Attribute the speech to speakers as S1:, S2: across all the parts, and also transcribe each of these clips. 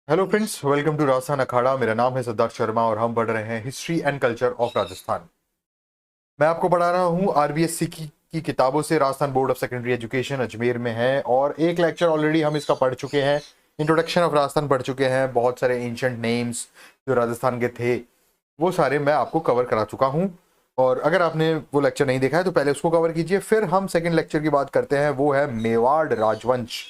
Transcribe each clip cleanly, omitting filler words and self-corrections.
S1: Hello friends, welcome to Rajasthan Akhada. मेरा नाम है सिद्धार्थ शर्मा और हम पढ़ रहे हैं history and culture of Rajasthan. मैं आपको पढ़ा रहा हूँ आरबीएससी की किताबों से। Rajasthan board of secondary education Ajmer में है और एक लेक्चर ऑलरेडी हम इसका पढ़ चुके हैं। इंट्रोडक्शन ऑफ राजस्थान पढ़ चुके हैं। बहुत सारे एंशंट नेम्स जो राजस्थान के थे वो सारे मैं आपको कवर करा चुका हूँ। और अगर आपने वो लेक्चर नहीं देखा है तो पहले उसको कवर कीजिए। फिर हम सेकंड लेक्चर की बात करते हैं, वो है मेवाड़ राजवंश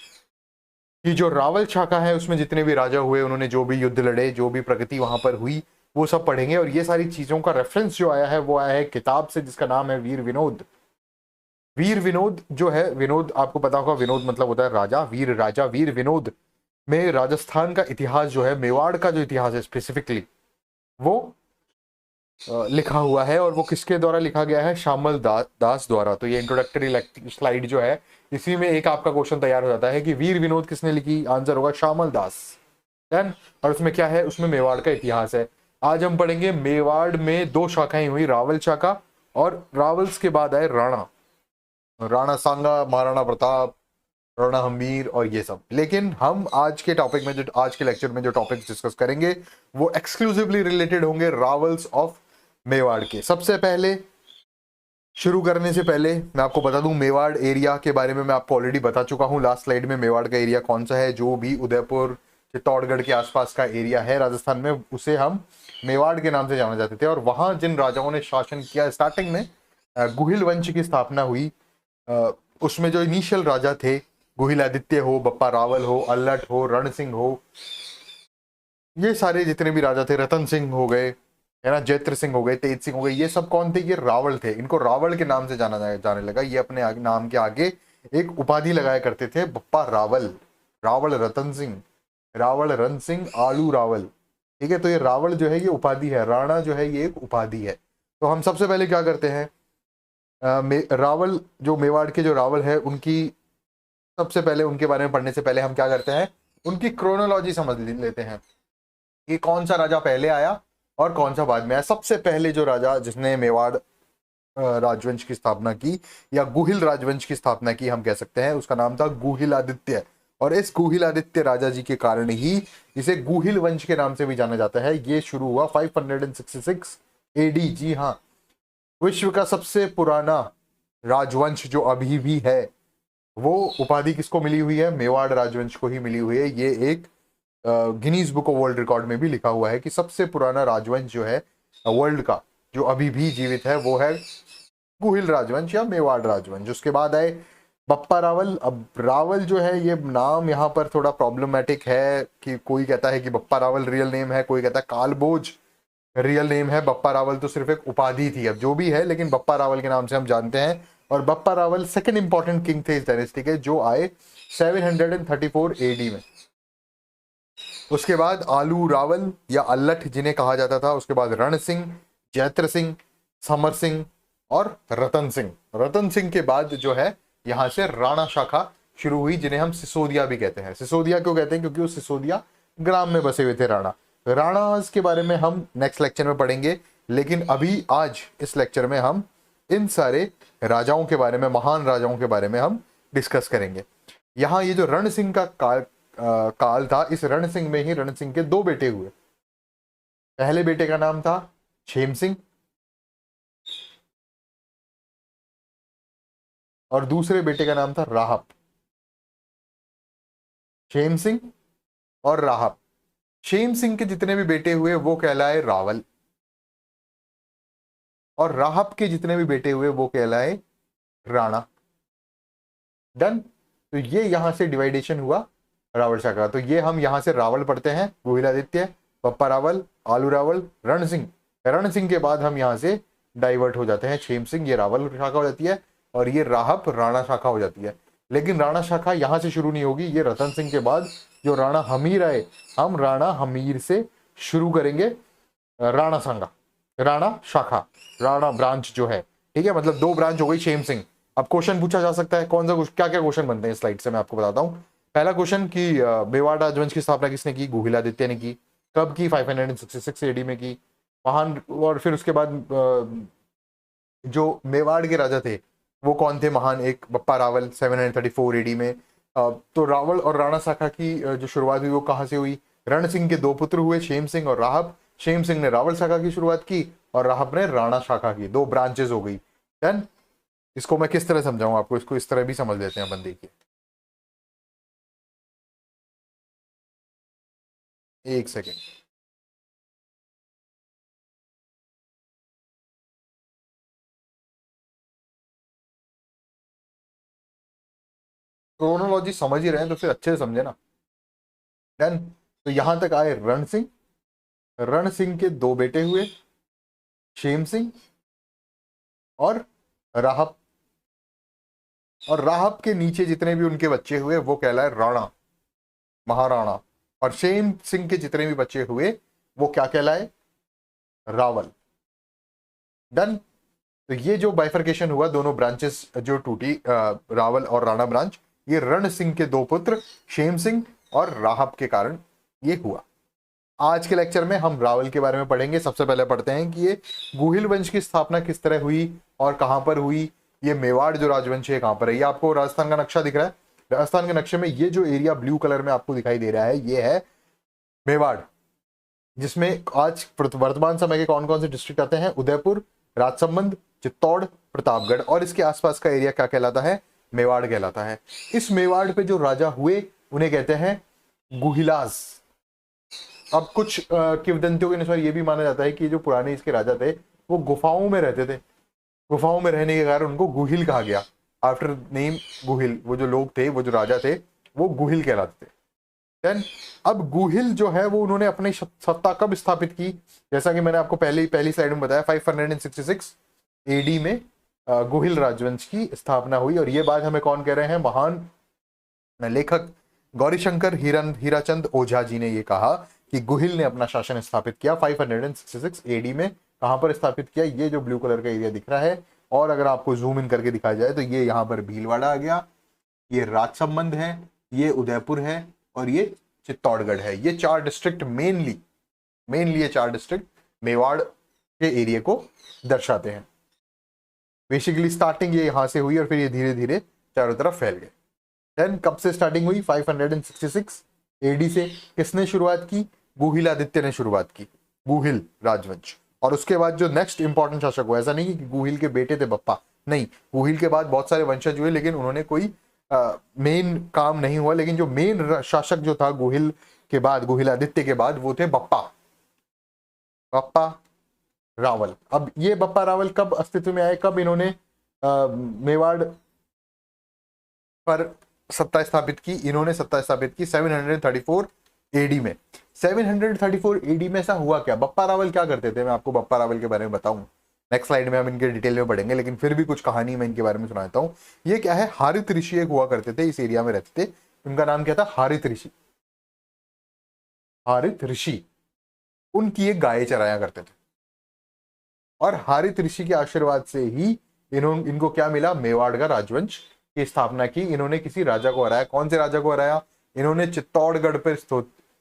S1: कि जो रावल शाखा है उसमें जितने भी राजा हुए, उन्होंने जो भी युद्ध लड़े, जो भी प्रगति वहां पर हुई, वो सब पढ़ेंगे। और ये सारी चीजों का रेफरेंस जो आया है वो आया है किताब से जिसका नाम है वीर विनोद। वीर विनोद जो है, विनोद आपको पता होगा, विनोद मतलब होता है राजा, वीर राजा। वीर विनोद में राजस्थान का इतिहास जो है, मेवाड़ का जो इतिहास है स्पेसिफिकली, वो लिखा हुआ है। और वो किसके द्वारा लिखा गया है? श्यामल दास द्वारा। तो ये इंट्रोडक्टरी स्लाइड जो है, इसी में एक आपका क्वेश्चन तैयार हो जाता है कि वीर विनोद किसने लिखी। आंसर होगा श्यामल दास। डन। और उसमें क्या है? उसमें मेवाड़ का इतिहास है। आज हम पढ़ेंगे मेवाड़ में दो शाखाएं हुई, रावल शाखा और रावल्स के बाद आए राणा। राणा सांगा, महाराणा प्रताप, राणा हमीर और ये सब। लेकिन हम आज के टॉपिक में, जो आज के लेक्चर में जो टॉपिक्स डिस्कस करेंगे, वो एक्सक्लूसिवली रिलेटेड होंगे रावल्स ऑफ मेवाड़ के। सबसे पहले, शुरू करने से पहले मैं आपको बता दूं, मेवाड़ एरिया के बारे में मैं आपको ऑलरेडी बता चुका हूं लास्ट स्लाइड में। मेवाड़ का एरिया कौन सा है? जो भी उदयपुर, चित्तौड़गढ़ के आसपास का एरिया है राजस्थान में, उसे हम मेवाड़ के नाम से जाना जाते थे। और वहां जिन राजाओं ने शासन किया, स्टार्टिंग में गुहिल वंश की स्थापना हुई। अ, उसमें जो इनिशियल राजा थे, गुहिल आदित्य हो, बप्पा रावल हो, अल्लट हो, रण सिंह हो, ये सारे जितने भी राजा थे, रतन सिंह हो गए, है ना, जैत्र सिंह हो गए, तेज सिंह हो गए, ये सब कौन थे? ये रावल थे। इनको रावल के नाम से जाने लगा। ये अपने नाम के आगे एक उपाधि लगाया करते थे, बप्पा रावल, रावल रतन सिंह, रावल रण सिंह, आलू रावल। ठीक है, तो ये रावल जो है ये उपाधि है, राणा जो है ये एक उपाधि है। तो हम सबसे पहले क्या करते हैं, रावल जो मेवाड़ के जो रावल है, उनकी सबसे पहले, उनके बारे में पढ़ने से पहले हम क्या करते हैं, उनकी क्रोनोलॉजी समझ लेते हैं कि कौन सा राजा पहले आया और कौन सा बाद में आया। सबसे पहले जो राजा जिसने मेवाड़ राजवंश की स्थापना की, या गुहिल राजवंश की स्थापना की हम कह सकते हैं, उसका नाम था गुहिल आदित्य। और इस गुहिल आदित्य राजा जी के कारण ही इसे गुहिल वंश के नाम से भी जाना जाता है। ये शुरू हुआ 566 एडी। जी हाँ, विश्व का सबसे पुराना राजवंश जो अभी भी है, वो उपाधि किसको मिली हुई है? मेवाड़ राजवंश को ही मिली हुई है। ये एक Guinness book of world record में भी लिखा हुआ है कि सबसे पुराना राजवंश जो है वर्ल्ड का, जो अभी भी जीवित है, वो है गुहिल राजवंश या मेवाड़ राजवंश। उसके बाद आए बप्पा रावल। अब रावल जो है, ये नाम यहाँ पर थोड़ा प्रॉब्लमेटिक है कि कोई कहता है कि बप्पा रावल रियल नेम है, कोई कहता है कालबोज रियल नेम है। बप्पा रावल तो सिर्फ एक उपाधि थी, अब जो भी है, लेकिन बप्पा रावल के नाम से हम जानते हैं। और Bappa Rawal second important king थे इस डायनेस्टी के, जो आए 734 एडी में। उसके बाद आलू रावल या अल्लठ जिन्हें कहा जाता था। उसके बाद रण सिंह, जैत्र सिंह, समर सिंह और रतन सिंह। रतन सिंह के बाद जो है यहां से राणा शाखा शुरू हुई, जिन्हें हम सिसोदिया भी कहते हैं। सिसोदिया क्यों कहते हैं? क्योंकि वो सिसोदिया ग्राम में बसे हुए थे राणा। राणास के बारे में हम नेक्स्ट लेक्चर में पढ़ेंगे, लेकिन अभी आज इस लेक्चर में हम इन सारे राजाओं के बारे में, महान राजाओं के बारे में हम डिस्कस करेंगे। यहाँ ये जो रण सिंह का काल था, इस रण सिंह में ही रण सिंह के दो बेटे हुए। पहले बेटे का नाम था क्षेम सिंह और दूसरे बेटे का नाम था राहप। क्षेम सिंह और राहप। क्षेम सिंह के जितने भी बेटे हुए वो कहलाए रावल, और राहप के जितने भी बेटे हुए वो कहलाए राणा। डन। तो ये यहां से डिवाइडेशन हुआ रावल शाखा। तो ये हम यहां से रावल पढ़ते हैं, गुहिलादित्य, पप्पा रावल, आलू रावल, रण सिंह। रण सिंह के बाद हम यहां से डाइवर्ट हो जाते हैं, क्षेम सिंह, ये रावल शाखा हो जाती है, और ये राहप राणा शाखा हो जाती है। लेकिन राणा शाखा यहां से शुरू नहीं होगी, ये रतन सिंह के बाद जो राणा हमीर आए, हम राणा हमीर से शुरू करेंगे। राणा सांगा, राणा शाखा, राणा ब्रांच जो है। ठीक है, मतलब दो ब्रांच हो गई क्षेम सिंह। अब क्वेश्चन पूछा जा सकता है, कौन सा, क्या क्या क्वेश्चन बनते हैं स्लाइड से मैं आपको बताता हूँ। पहला क्वेश्चन कि मेवाड़ राजवंश की स्थापना किसने की? गुहिलादित्य ने की। कब की? 566 एडी में की। महान। और फिर उसके बाद जो मेवाड़ के राजा थे वो कौन थे महान? एक बप्पा रावल 734 एडी में। तो रावल और राणा शाखा की जो शुरुआत हुई वो कहाँ से हुई? रण सिंह के दो पुत्र हुए, शेम सिंह और राहब। शेम सिंह ने रावल शाखा की शुरुआत की और राहब ने राणा शाखा की, दो ब्रांचेस हो गई। डन। इसको मैं किस तरह समझाऊं आपको, इसको इस तरह भी समझ लेते हैं अपन, देखिए एक सेकेंड। क्रोनोलॉजी समझ ही रहे हैं तो फिर अच्छे से समझे ना। डन। तो यहां तक आए रण सिंह। रण सिंह के दो बेटे हुए, शेम सिंह और राहब। और राहब के नीचे जितने भी उनके बच्चे हुए वो कहलाए राणा, महाराणा। और शेम सिंह के जितने भी बच्चे हुए वो क्या कहलाए, रावल। डन। तो ये जो बाइफर्केशन हुआ, दोनों ब्रांचेस जो टूटी, रावल और राणा ब्रांच, ये रण सिंह के दो पुत्र शेम सिंह और राहब के कारण ये हुआ। आज के लेक्चर में हम रावल के बारे में पढ़ेंगे। सबसे पहले पढ़ते हैं कि ये गुहिल वंश की स्थापना किस तरह हुई और कहां पर हुई। ये मेवाड़ जो राजवंश है कहां पर है। ये आपको राजस्थान का नक्शा दिख रहा है। राजस्थान के नक्शे में ये जो एरिया ब्लू कलर में आपको दिखाई दे रहा है ये है मेवाड़, जिसमें आज वर्तमान समय के कौन कौन से डिस्ट्रिक्ट आते हैं, उदयपुर, राजसमंद, चित्तौड़, प्रतापगढ़। और इसके आसपास का एरिया क्या कहलाता है, मेवाड़ कहलाता है। इस मेवाड़ पे जो राजा हुए उन्हें कहते हैं गुहिलास। अब कुछ किंवदंतियों के अनुसार ये भी माना जाता है कि जो पुराने इसके राजा थे वो गुफाओं में रहते थे। गुफाओं में रहने के कारण उनको गुहिल कहा गया, आफ्टर नेम गुहिल। वो जो लोग थे, वो जो राजा थे, वो गुहिल कहलाते थे। देन अब गुहिल जो है वो उन्होंने अपनी सत्ता कब स्थापित की, जैसा कि मैंने आपको पहली स्लाइड में बताया, 566 एडी में गुहिल राजवंश की स्थापना हुई। और ये बात हमें कौन कह रहे हैं, महान लेखक गौरीशंकर हीराचंद ओझा जी ने ये कहा कि गुहिल ने अपना शासन स्थापित किया 566 एडी में। कहां पर स्थापित किया, ये जो ब्लू कलर का एरिया दिख रहा है। और अगर आपको जूम इन करके दिखाया जाए तो ये यहाँ पर भीलवाड़ा आ गया, ये राजसमंद है, ये उदयपुर है और ये चित्तौड़गढ़ है। ये चार डिस्ट्रिक्ट मेनली ये चार डिस्ट्रिक्ट मेवाड़ के एरिया को दर्शाते हैं। बेसिकली स्टार्टिंग ये यहां से हुई और फिर ये धीरे धीरे चारों तरफ फैल गए। देन कब से स्टार्टिंग हुई, 566 एडी से। किसने शुरुआत की, गुहिल आदित्य ने शुरुआत की, गुहिल राजवंश। और उसके बाद जो नेक्स्ट इंपॉर्टेंट शासक हुआ, ऐसा नहीं कि गुहिल के बेटे थे बप्पा, नहीं, गुहिल के बाद बहुत सारे वंशज हुए लेकिन उन्होंने कोई मेन काम नहीं हुआ। लेकिन जो मेन शासक जो था गुहिल के बाद, गुहिल आदित्य के बाद, वो थे बप्पा रावल। अब ये बप्पा रावल कब अस्तित्व में आए, कब इन्होंने मेवाड़ पर सत्ता स्थापित की, इन्होंने सत्ता स्थापित की 734 एडी में। 734 एडी में ऐसा हुआ क्या, बप्पा रावल क्या करते थे, मैं आपको बप्पा रावल के बारे में बताऊं। नेक्स्ट स्लाइड में हम इनके डिटेल में पढ़ेंगे, लेकिन फिर भी कुछ कहानी मैं इनके बारे में सुनाता हूं। ये क्या है, हारित ऋषि एक हुआ करते थे, इस एरिया में रहते थे। उनका नाम क्या था, हारित ऋषि। हारित ऋषि उनकी एक गाय चराया करते थे। और हारित ऋषि के आशीर्वाद से ही इनको क्या मिला, मेवाड़ का राजवंश की स्थापना की। इन्होंने किसी राजा को हराया। कौन से राजा को हराया, इन्होंने चित्तौड़गढ़ पर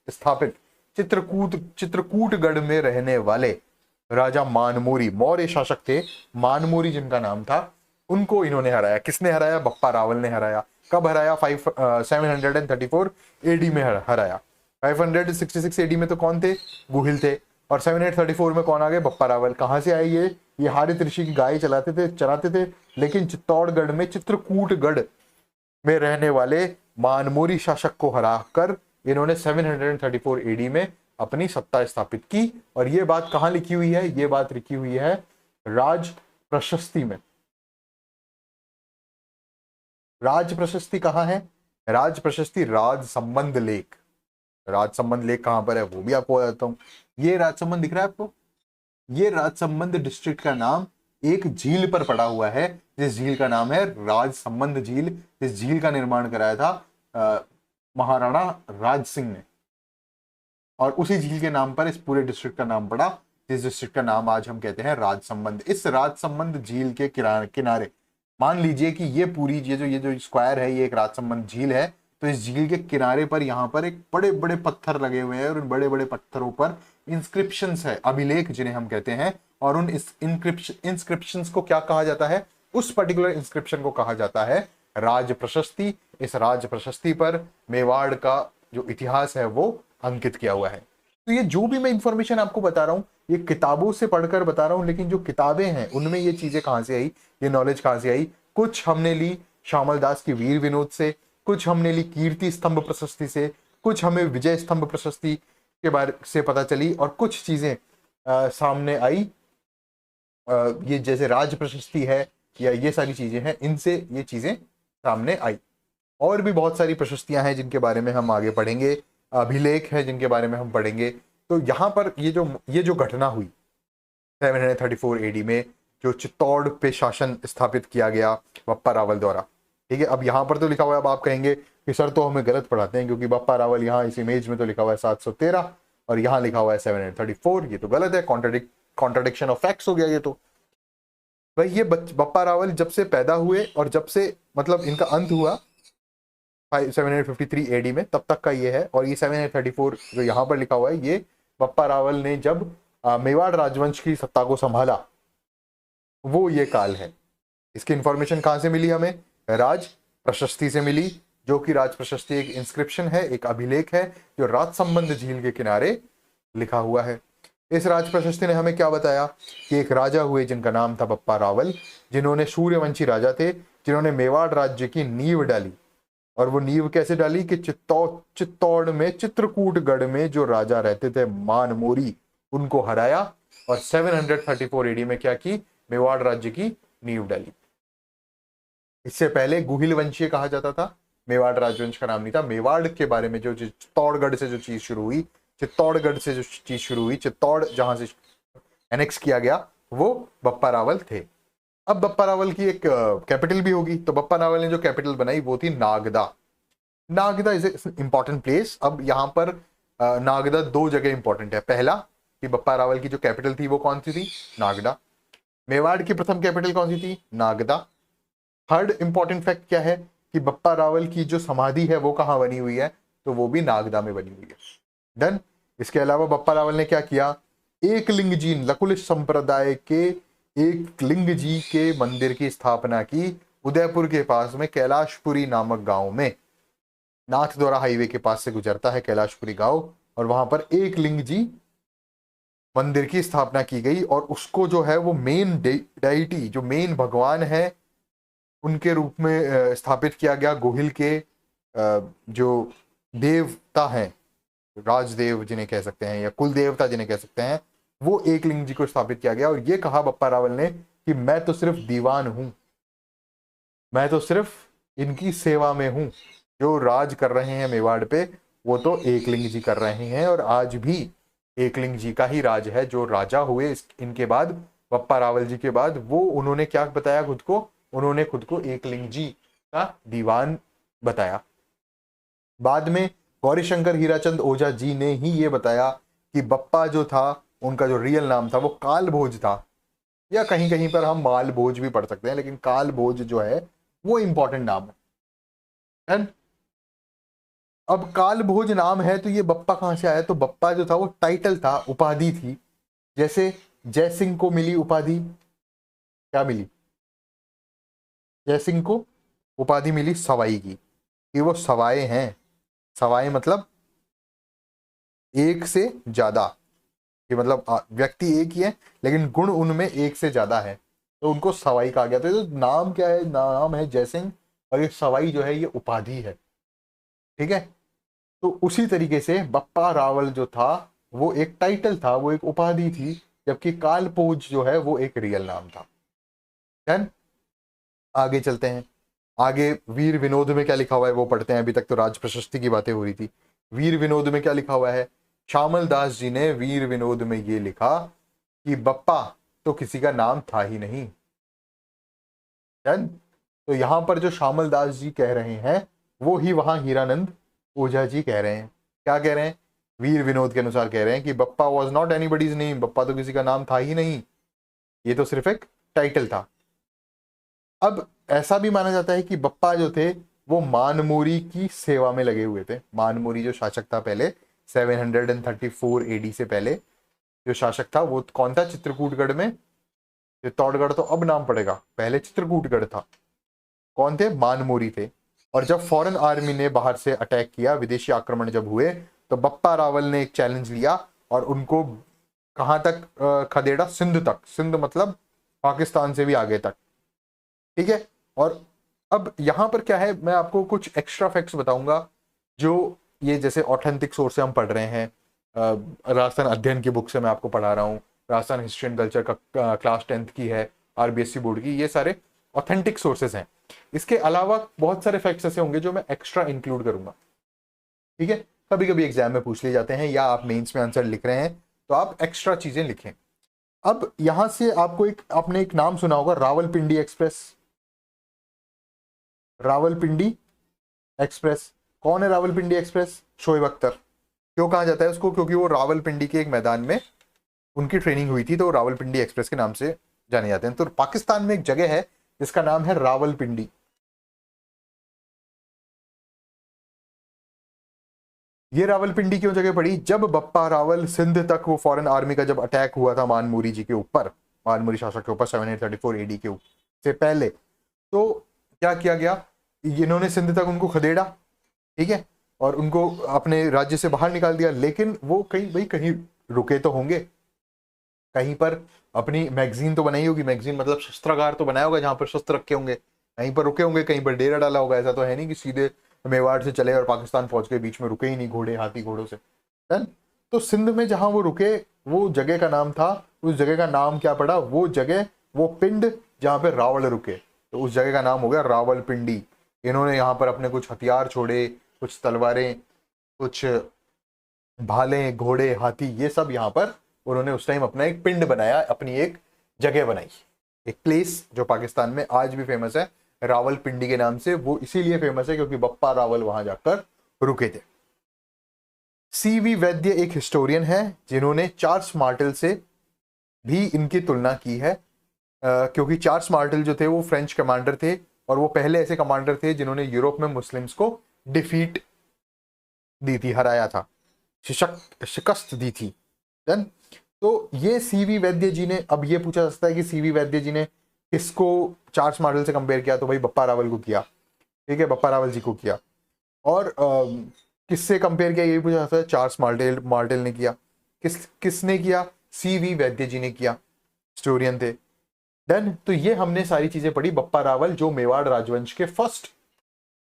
S1: स्थापित चित्रकूटगढ़ में रहने वाले राजा मानमोरी, मौर्य शासक थे मानमोरी जिनका नाम था, उनको इन्होंने हराया। किसने हराया, बप्पा रावल ने हराया। कब हराया, 734 एडी में हराया। 566 एडी में तो कौन थे, गुहिल थे। और 734 में कौन आ गए, बप्पा रावल। कहां से आए ये हारित ऋषि की गाय चराते थे। लेकिन चित्तौड़गढ़ में, चित्रकूटगढ़ में रहने वाले मानमोरी शासक को हराकर इन्होंने 734 एडी में अपनी सत्ता स्थापित की। और ये बात कहां लिखी हुई है, ये बात लिखी हुई है राज प्रशस्ति में। राज प्रशस्ति कहां है, राज प्रशस्ति राज संबंध लेख। राज संबंध लेख कहां पर है वो भी आपको बताता हूं। ये राज संबंध दिख रहा है आपको, ये राज संबंध डिस्ट्रिक्ट का नाम एक झील पर पड़ा हुआ है, जिस झील का नाम है राज संबंध झील। इस झील का निर्माण कराया था महाराणा राज सिंह ने। और उसी झील के नाम पर इस पूरे डिस्ट्रिक्ट का नाम पड़ा, जिस डिस्ट्रिक्ट का नाम आज हम कहते हैं राज संबंध। इस राज संबंध झील के किनारे मान लीजिए कि ये पूरी ये जो स्क्वायर है, ये एक राज संबंध झील है। तो इस झील के किनारे पर यहाँ पर एक बड़े बड़े पत्थर लगे हुए हैं और उन बड़े बड़े पत्थरों पर इंस्क्रिप्शंस है, अभिलेख जिन्हें हम कहते हैं। और उन इंस्क्रिप्शंस को क्या कहा जाता है, उस पर्टिकुलर इंस्क्रिप्शन को कहा जाता है राज प्रशस्ति। इस राज प्रशस्ति पर मेवाड़ का जो इतिहास है वो अंकित किया हुआ है। तो ये जो भी मैं इंफॉर्मेशन आपको बता रहा हूँ ये किताबों से पढ़कर बता रहा हूँ, लेकिन जो किताबें हैं उनमें ये चीजें कहाँ से आई, ये नॉलेज कहाँ से आई? कुछ हमने ली श्यामल दास की वीर विनोद से, कुछ हमने ली कीर्ति स्तंभ प्रशस्ति से, कुछ हमें विजय स्तंभ प्रशस्ति के बारे से पता चली, और कुछ चीजें सामने आई ये जैसे राज प्रशस्ति है या ये सारी चीजें हैं, इनसे ये चीजें सामने आई। और भी बहुत सारी प्रशस्तियां हैं जिनके बारे में हम आगे पढ़ेंगे, अभिलेख है जिनके बारे में हम पढ़ेंगे। तो यहाँ पर ये जो घटना हुई 734 एडी में, जो चित्तौड़ पे शासन स्थापित किया गया बप्पा रावल द्वारा, ठीक है। अब यहाँ पर तो लिखा हुआ है, अब आप कहेंगे कि सर तो हमें गलत पढ़ाते हैं, क्योंकि बप्पा रावल यहाँ इस इमेज में तो लिखा हुआ है 713 और यहाँ लिखा हुआ है 734, ये तो गलत है, कॉन्ट्राडिक्शन ऑफ फैक्ट्स हो गया ये तो। भाई ये बप्पा रावल जब से पैदा हुए और जब से मतलब इनका अंत हुआ 753 एडी में, तब तक का ये है। और ये 734 जो यहाँ पर लिखा हुआ है, ये बप्पा रावल ने जब मेवाड़ राजवंश की सत्ता को संभाला, वो ये काल है। इसकी इंफॉर्मेशन कहाँ से मिली हमें? राज प्रशस्ति से मिली, जो कि राज प्रशस्ति एक इंस्क्रिप्शन है, एक अभिलेख है जो राजसंबंध झील के किनारे लिखा हुआ है। इस राज प्रशस्ति ने हमें क्या बताया कि एक राजा हुए जिनका नाम था बप्पा रावल, जिन्होंने सूर्यवंशी राजा थे, जिन्होंने मेवाड़ राज्य की नींव डाली। और वो नींव कैसे डाली कि चित्तौड़ में चित्रकूटगढ़ में जो राजा रहते थे मानमोरी, उनको हराया और 734 एडी में क्या की? मेवाड़ राज्य की नींव डाली। इससे पहले गुहिल वंशीय कहा जाता था, मेवाड़ राजवंश का नाम नहीं था। मेवाड़ के बारे में जो चित्तौड़गढ़ से जो चीज शुरू हुई, चित्तौड़ जहां से एनेक्स किया गया, वो बप्पा रावल थे। अब बप्पा रावल की एक कैपिटल भी होगी, तो बप्पा रावल ने जो कैपिटल बनाई वो थी Nagda. Nagda is a important place. अब यहाँ पर नागदा दो जगह इंपॉर्टेंट है। पहला कि बप्पा रावल की जो कैपिटल थी वो कौन सी थी? नागदा। मेवाड़ की प्रथम कैपिटल कौन सी थी? नागदा। थर्ड इंपॉर्टेंट फैक्ट क्या है कि बप्पा रावल की जो समाधि है वो कहाँ बनी हुई है? तो वो भी नागदा में बनी हुई है। डन। इसके अलावा बप्पा रावल ने क्या किया? एक लिंग जी लकुल संप्रदाय के एक लिंग जी के मंदिर की स्थापना की उदयपुर के पास में कैलाशपुरी नामक गांव में। नाथद्वारा हाईवे के पास से गुजरता है कैलाशपुरी गांव, और वहां पर एक लिंग जी मंदिर की स्थापना की गई, और उसको जो है वो मेन डाइटी, जो मेन भगवान है, उनके रूप में स्थापित किया गया। गोहिल के जो देवता हैं, राजदेव जिन्हें कह सकते हैं या कुल देवता जिन्हें कह सकते हैं, वो एक लिंग जी को स्थापित किया गया। और ये कहा बप्पा रावल ने कि मैं तो सिर्फ दीवान हूं, मैं तो सिर्फ इनकी सेवा में हूं। जो राज कर रहे हैं मेवाड़ पे वो तो एकलिंग जी कर रहे हैं, और आज भी एकलिंग जी का ही राज है। जो राजा हुए इनके बाद, बप्पा रावल जी के बाद, वो उन्होंने क्या बताया खुद को? उन्होंने खुद को एकलिंग जी का दीवान बताया। बाद में गौरीशंकर हीराचंद ओझा जी ने ही ये बताया कि बप्पा जो था, उनका जो रियल नाम था वो कालभोज था, या कहीं कहीं पर हम मालभोज भी पढ़ सकते हैं, लेकिन कालभोज जो है वो इंपॉर्टेंट नाम है। अब कालभोज नाम है तो ये बप्पा कहां से आया? तो बप्पा जो था वो टाइटल था, उपाधि थी। जैसे जयसिंह को मिली उपाधि, क्या मिली? जयसिंह को उपाधि मिली सवाई की, कि वो सवाए हैं। सवाए मतलब एक से ज्यादा, कि मतलब व्यक्ति एक ही है लेकिन गुण उनमें एक से ज्यादा है, तो उनको सवाई कहा गया। तो ये नाम क्या है? नाम है जयसिंह, और ये सवाई जो है ये उपाधि है। ठीक है। तो उसी तरीके से बप्पा रावल जो था वो एक टाइटल था, वो एक उपाधि थी, जबकि कालभोज जो है वो एक रियल नाम था। डन। आगे चलते हैं। आगे वीर विनोद में क्या लिखा हुआ है वो पढ़ते हैं। अभी तक तो राज प्रशस्ति की बातें हो रही थी। वीर विनोद में क्या लिखा हुआ है? श्यामल दास जी ने वीर विनोद में ये लिखा कि बप्पा तो किसी का नाम था ही नहीं। डन। तो यहां पर जो श्यामल दास जी कह रहे हैं वो ही वहां हीरानंद ओझा जी कह रहे हैं। क्या कह रहे हैं? वीर विनोद के अनुसार कह रहे हैं कि Bappa was not anybody's name, Bappa तो किसी का नाम था ही नहीं, ये तो सिर्फ एक टाइटल था। अब ऐसा भी माना जाता है कि बप्पा जो थे वो मानमोरी की सेवा में लगे हुए थे। मानमोरी जो शासक था पहले 734 एडी से पहले जो शासक था वो कौन था? चित्रकूटगढ़ में। चित्तौड़गढ़ तो अब नाम पड़ेगा, पहले चित्रकूटगढ़ था। कौन थे? मानमोरी थे। और जब फॉरेन आर्मी ने बाहर से अटैक किया, विदेशी आक्रमण जब हुए, तो बप्पा रावल ने एक चैलेंज लिया और उनको कहां तक खदेड़ा, सिंध तक। सिंध मतलब पाकिस्तान से भी आगे तक, ठीक है। और अब यहां पर क्या है, मैं आपको कुछ एक्स्ट्रा फैक्ट्स बताऊंगा जो ये जैसे ऑथेंटिक सोर्स से हम पढ़ रहे हैं, राजस्थान अध्ययन की बुक से मैं आपको पढ़ा रहा हूँ, राजस्थान हिस्ट्री एंड कल्चर का क्लास 10th की है, आरबीएससी बोर्ड की, ये सारे ऑथेंटिक सोर्सेज हैं। इसके अलावा बहुत सारे फैक्ट्स ऐसे होंगे जो मैं एक्स्ट्रा इंक्लूड करूंगा, ठीक है। कभी कभी एग्जाम में पूछ लिए जाते हैं या आप मेंस में आंसर लिख रहे हैं तो आप एक्स्ट्रा चीजें लिखें। अब यहां से आपने एक नाम सुना होगा, रावलपिंडी एक्सप्रेस। रावलपिंडी एक्सप्रेस, कौन है रावलपिंडी एक्सप्रेस? शोएब अख्तर। क्यों कहा जाता है उसको? क्योंकि वो रावलपिंडी के एक मैदान में उनकी ट्रेनिंग हुई थी, तो रावलपिंडी एक्सप्रेस के नाम से जाने जाते हैं। तो पाकिस्तान में एक जगह है जिसका नाम है रावलपिंडी। ये रावलपिंडी क्यों जगह पड़ी? जब बप्पा रावल सिंध तक, वो फॉरेन आर्मी का जब अटैक हुआ था मानमुरी जी के ऊपर, मानमुरी शासक के ऊपर 7834 एडी के से पहले, तो क्या किया गया, इन्होंने सिंध तक उनको खदेड़ा, ठीक है, और उनको अपने राज्य से बाहर निकाल दिया। लेकिन वो कहीं रुके तो होंगे, कहीं पर अपनी मैगजीन तो बनाई होगी, मैगजीन मतलब शस्त्रागार तो बनाया होगा जहां पर शस्त्र रखे होंगे, कहीं पर रुके होंगे, कहीं पर डेरा डाला होगा। ऐसा तो है नहीं कि सीधे मेवाड़ से चले और पाकिस्तान पहुंच के बीच में रुके ही नहीं, घोड़े हाथी घोड़ों से। डन। तो सिंध में जहां वो रुके, वो जगह का नाम था, उस जगह का नाम क्या पड़ा? वो जगह, वो पिंड जहां पे रावल रुके, तो उस जगह का नाम हो गया रावलपिंडी। इन्होंने यहाँ पर अपने कुछ हथियार छोड़े, कुछ तलवारें, कुछ भाले, घोड़े, हाथी, ये सब यहाँ पर उन्होंने उस टाइम अपना एक पिंड बनाया, अपनी एक जगह बनाई, एक प्लेस जो पाकिस्तान में आज भी फेमस है रावलपिंडी के नाम से। वो इसीलिए फेमस है क्योंकि बप्पा रावल वहां जाकर रुके थे। सीवी वैद्य एक हिस्टोरियन है जिन्होंने चार्ल्स मार्टेल से भी इनकी तुलना की है, क्योंकि चार्ल्स मार्टेल जो थे वो फ्रेंच कमांडर थे और वो पहले ऐसे कमांडर थे जिन्होंने यूरोप में मुस्लिम्स को डिफीट दी थी, हराया था, शिकस्त दी थी। देन तो ये सीवी वैद्य जी ने, अब ये पूछा जा सकता है कि सीवी वैद्य जी ने किसको चार्ल्स मार्टेल से कंपेयर किया? तो भाई बप्पा रावल को किया, ठीक है, बप्पा रावल जी को किया। और किससे कंपेयर किया ये भी पूछा जा सकता है, चार्ल्स मार्टेल ने किया। किसने किया? सीवी वैद्य जी ने किया, हिस्टोरियन थे। देन तो ये हमने सारी चीजें पढ़ी, बप्पा रावल जो मेवाड़ राजवंश के फर्स्ट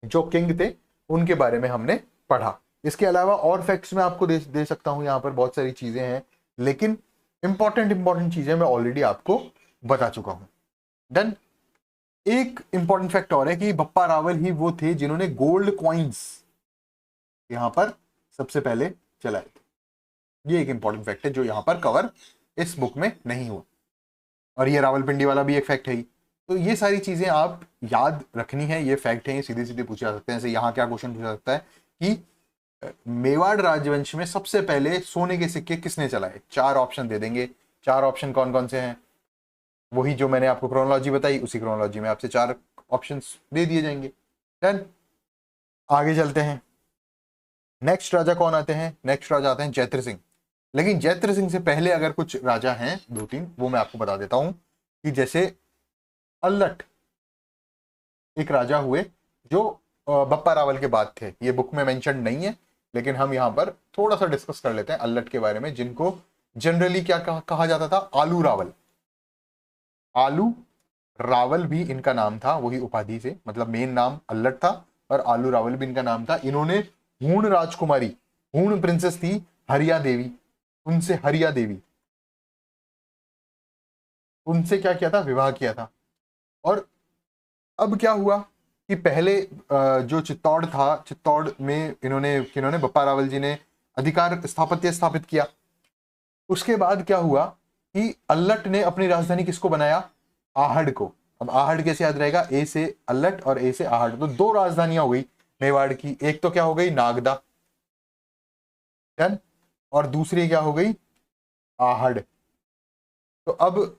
S1: जो किंग थे उनके बारे में हमने पढ़ा। इसके अलावा और फैक्ट्स मैं आपको दे सकता हूं, यहाँ पर बहुत सारी चीजें हैं, लेकिन इंपॉर्टेंट चीजें मैं ऑलरेडी आपको बता चुका हूं। डन। एक इंपॉर्टेंट फैक्ट और है कि बप्पा रावल ही वो थे जिन्होंने गोल्ड कॉइन्स यहां पर सबसे पहले चलाए थे। ये एक इंपॉर्टेंट फैक्ट है जो यहां पर कवर इस बुक में नहीं हुआ, और ये रावलपिंडी वाला भी एक फैक्ट है ही। तो ये सारी चीजें आप याद रखनी है, ये फैक्ट है, सीधे सीधे पूछे जा सकते हैं। जैसे यहाँ क्या क्वेश्चन पूछा सकता है कि मेवाड़ राजवंश में सबसे पहले सोने के सिक्के किसने चलाए? 4 ऑप्शन दे देंगे। 4 ऑप्शन कौन कौन से हैं? वही जो मैंने आपको क्रोनोलॉजी बताई, उसी क्रोनोलॉजी में आपसे 4 ऑप्शंस दे दिए जाएंगे। डन। आगे चलते हैं। नेक्स्ट राजा कौन आते हैं? नेक्स्ट राजा आते हैं जैत्र सिंह। लेकिन जैत्र सिंह से पहले अगर कुछ राजा हैं 2-3, वो मैं आपको बता देता हूं कि जैसे अल्लट एक राजा हुए जो बप्पा रावल के बाद थे। ये बुक में मेंशन नहीं है, लेकिन हम यहाँ पर थोड़ा सा डिस्कस कर लेते हैं अल्लट के बारे में, जिनको जनरली क्या कहा जाता था? आलू रावल। आलू रावल भी इनका नाम था, वही उपाधि से, मतलब मेन नाम अल्लट था और आलू रावल भी इनका नाम था। इन्होंने हूण राजकुमारी, हूण प्रिंसेस थी हरिया देवी, उनसे हरिया देवी, उनसे क्या किया था? विवाह किया था। और अब क्या हुआ कि पहले जो चित्तौड़ था, चित्तौड़ में इन्होंने बप्पा रावल जी ने अधिकार स्थापित किया। उसके बाद क्या हुआ कि अल्लट ने अपनी राजधानी किसको बनाया? आहड़ को। अब आहड़ कैसे याद रहेगा? ए से अल्लट और ए से आहड़, तो 2 राजधानियां हो गई मेवाड़ की। एक तो क्या हो गई? नागदा, और दूसरी क्या हो गई? आहड़। तो अब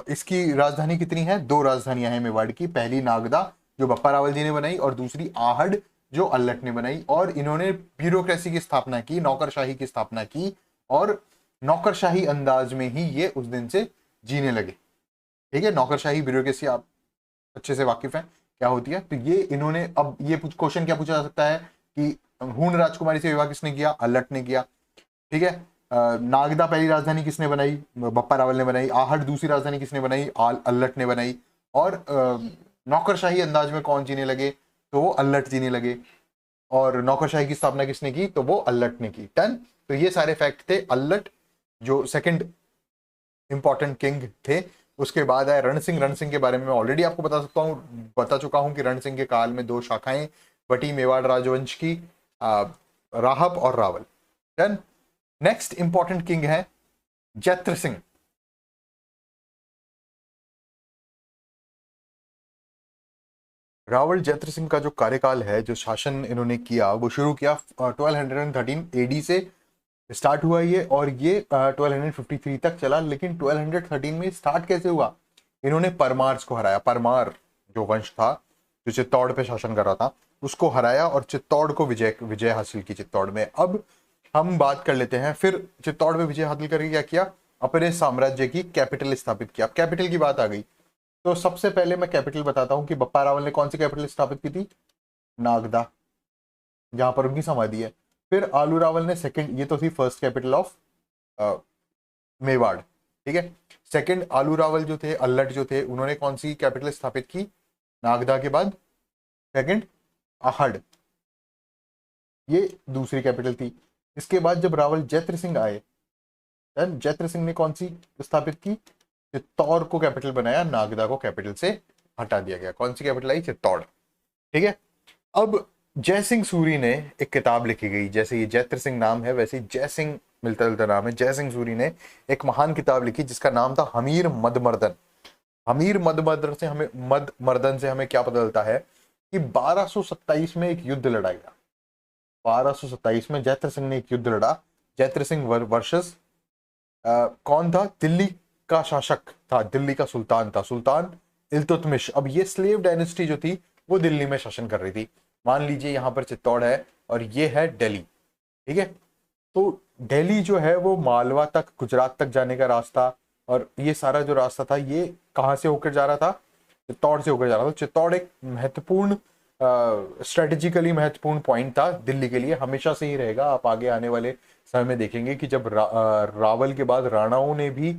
S1: इसकी राजधानी कितनी है? 2 राजधानियां हैं मेवाड़ की, पहली नागदा जो बप्पा रावल जी ने बनाई और दूसरी आहड़ जो अल्लट ने बनाई। और इन्होंने ब्यूरोक्रेसी की स्थापना की, नौकरशाही की स्थापना की, और नौकरशाही अंदाज में ही ये उस दिन से जीने लगे। ठीक है, नौकरशाही ब्यूरोक्रेसी आप अच्छे से वाकिफ हैं क्या होती है। तो ये इन्होंने, अब ये क्वेश्चन क्या पूछा जा सकता है कि हूण राजकुमारी से विवाह किसने किया? अल्लट ने किया। ठीक है। नागदा पहली राजधानी किसने बनाई? बप्पा रावल ने बनाई। आहट दूसरी राजधानी किसने बनाई? अल्लट ने बनाई। और नौकरशाही अंदाज में कौन जीने लगे? तो वो अल्लट जीने लगे। और नौकरशाही की स्थापना किसने की? तो वो अल्लट ने की। डन। तो ये सारे फैक्ट थे। अल्लट जो सेकंड इंपॉर्टेंट किंग थे। उसके बाद आए रण सिंह। रण सिंह के बारे में मैं ऑलरेडी आपको बता चुका हूं कि रण सिंह के काल में 2 शाखाएं बटी मेवाड़ राजवंश की, राहब और Rawal. Done. Next important king है जैत्र सिंह। रावल जैत्र सिंह का जो कार्यकाल है, जो शासन इन्होंने किया, वो शुरू किया 1213 एडी से स्टार्ट हुआ ये, और ये 1253 तक चला। लेकिन 1213 में स्टार्ट कैसे हुआ? इन्होंने परमार्स को हराया। परमार जो वंश था, जो चित्तौड़ पे शासन कर रहा था, उसको हराया और चित्तौड़ को विजय हासिल की चित्तौड़ में। अब हम बात कर लेते हैं, फिर चित्तौड़ में विजय हासिल करके क्या किया? अपने साम्राज्य की कैपिटल स्थापित किया। कैपिटल की बात आ गई तो सबसे पहले मैं कैपिटल बताता हूं कि बप्पा रावल ने कौन सी कैपिटल स्थापित की थी? नागदा, जहां पर उनकी समाधि है। फिर आलू रावल ने सेकंड, ये तो थी फर्स्ट कैपिटल ऑफ मेवाड़। ठीक है। सेकंड आलू रावल जो थे, अल्लट जो थे, उन्होंने कौन सी कैपिटल स्थापित की नागदा के बाद? सेकंड आहड़, ये दूसरी कैपिटल थी। इसके बाद जब रावल जैत्र सिंह आए, जैत्र सिंह ने कौन सी स्थापित की? चित्तौड़ को कैपिटल बनाया, नागदा को कैपिटल से हटा दिया गया। कौन सी कैपिटल आई? चित्तौड़। ठीक है। अब जय सिंह सूरी ने एक किताब लिखी गई, जैसे ये जैत्र सिंह नाम है वैसे जय सिंह मिलता जुलता नाम है। जय सिंह सूरी ने एक महान किताब लिखी जिसका नाम था हमीर मदमर्दन। हमीर मदमर्दन से हमें क्या पता चलता है कि 1227 में एक युद्ध लड़ा गया। 1227 में जैत्र सिंह ने एक युद्ध लड़ा। जैत्र सिंह वर्सेस कौन था? दिल्ली का शासक था, दिल्ली का सुल्तान था, सुल्तान इल्तुतमिश। अब ये स्लेव डायनेस्टी जो थी वो दिल्ली में शासन कर रही थी। मान लीजिए यहाँ पर चित्तौड़ है और ये है दिल्ली। ठीक है। तो दिल्ली जो है वो मालवा तक, गुजरात तक जाने का रास्ता, और ये सारा जो रास्ता था ये कहाँ से होकर जा रहा था? चित्तौड़ से होकर जा रहा था। चित्तौड़ एक महत्वपूर्ण, स्ट्रेटेजिकली महत्वपूर्ण पॉइंट था दिल्ली के लिए, हमेशा से ही रहेगा। आप आगे आने वाले समय में देखेंगे कि जब रावल के बाद राणाओं ने भी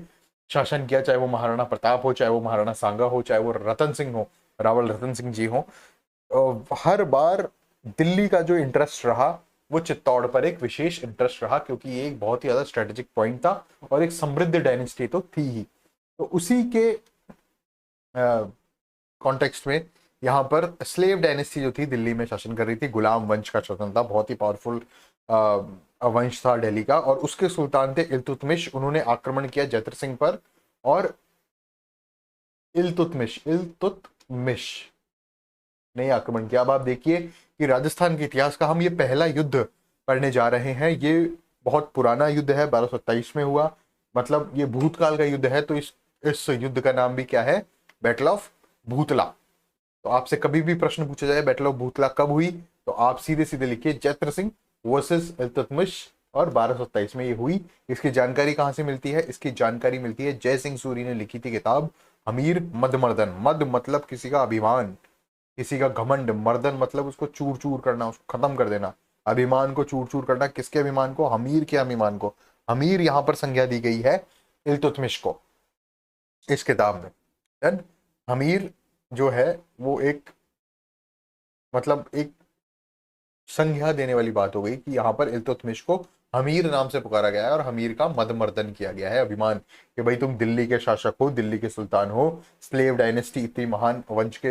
S1: शासन किया, चाहे वो महाराणा प्रताप हो, चाहे वो महाराणा सांगा हो, चाहे वो रतन सिंह हो, रावल रतन सिंह जी हो, हर बार दिल्ली का जो इंटरेस्ट रहा वो चित्तौड़ पर एक विशेष इंटरेस्ट रहा, क्योंकि ये एक बहुत ही ज्यादा स्ट्रेटेजिक पॉइंट था और एक समृद्ध डायनेस्टी तो थी ही। तो उसी के कॉन्टेक्स्ट में यहाँ पर स्लेव डायनेस्टी जो थी दिल्ली में शासन कर रही थी। गुलाम वंश का शासन था, बहुत ही पावरफुल वंश था दिल्ली का, और उसके सुल्तान थे इल्तुतमिश। उन्होंने आक्रमण किया जैत्र सिंह पर, और इल्तुतमिश ने आक्रमण किया। अब आप देखिए कि राजस्थान के इतिहास का हम ये पहला युद्ध पढ़ने जा रहे हैं। ये बहुत पुराना युद्ध है, 1227 में हुआ, मतलब ये भूतकाल का युद्ध है। तो इस युद्ध का नाम भी क्या है? Battle of Bhutala. तो आपसे कभी भी प्रश्न पूछा जाए बैटल ऑफ भूतला कब हुई, तो आप सीधे सीधे लिखिए जैत्र सिंह वर्सेस इल्तुतमिश, और 1227 में ये हुई। इसकी जानकारी कहां से मिलती है? इसकी जानकारी मिलती है, जय सिंह सूरी ने लिखी थी किताब हमीर मदमर्दन। मद मतलब किसी का अभिमान, किसी का घमंड, मर्दन मतलब उसको चूर चूर करना, उसको खत्म कर देना, अभिमान को चूर चूर करना। किसके अभिमान को? हमीर के अभिमान को। हमीर यहां पर संज्ञा दी गई है इल्तुतमिश को इस किताब में। देन हमीर जो है वो एक, मतलब एक संज्ञा देने वाली बात हो गई कि यहाँ पर इल्तुतमिश को हमीर नाम से पुकारा गया है और हमीर का मदमर्दन किया गया है। अभिमान कि भाई तुम दिल्ली के शासक हो, दिल्ली के सुल्तान हो, स्लेव डायनेस्टी इतनी महान वंश के